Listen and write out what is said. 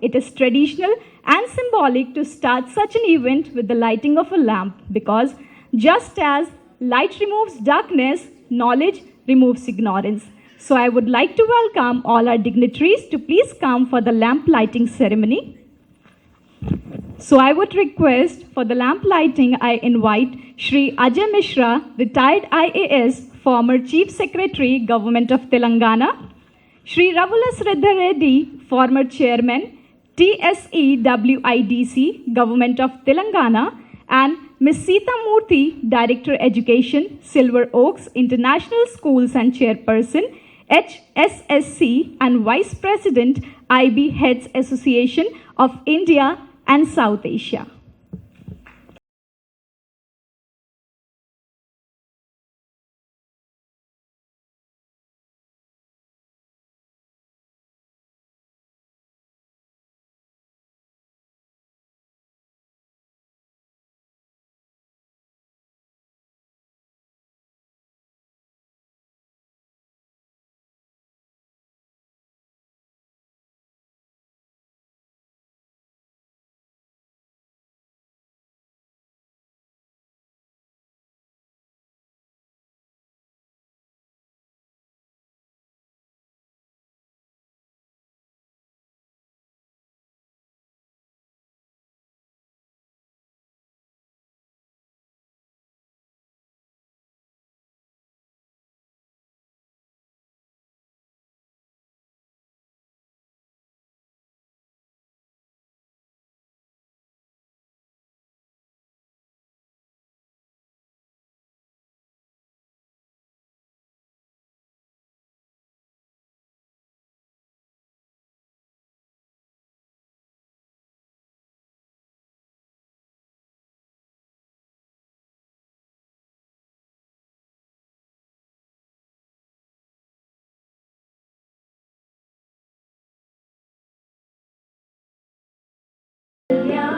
It is traditional and symbolic to start such an event with the lighting of a lamp because just as light removes darkness, knowledge removes ignorance. So I would like to welcome all our dignitaries to please come for the lamp lighting ceremony. So I would request for the lamp lighting, I invite Shri Ajay Mishra, retired IAS, former Chief Secretary, Government of Telangana, Shri Ravulasredda Reddy, former Chairman, 𝗙𝗵𝗶𝗲𝗃, Government of Telangana, and Ms. Sita Murthy, Director Education, Silver Oaks International Schools and Chairperson, HSSC, and Vice President, IB Heads Association of India and South Asia. Yeah.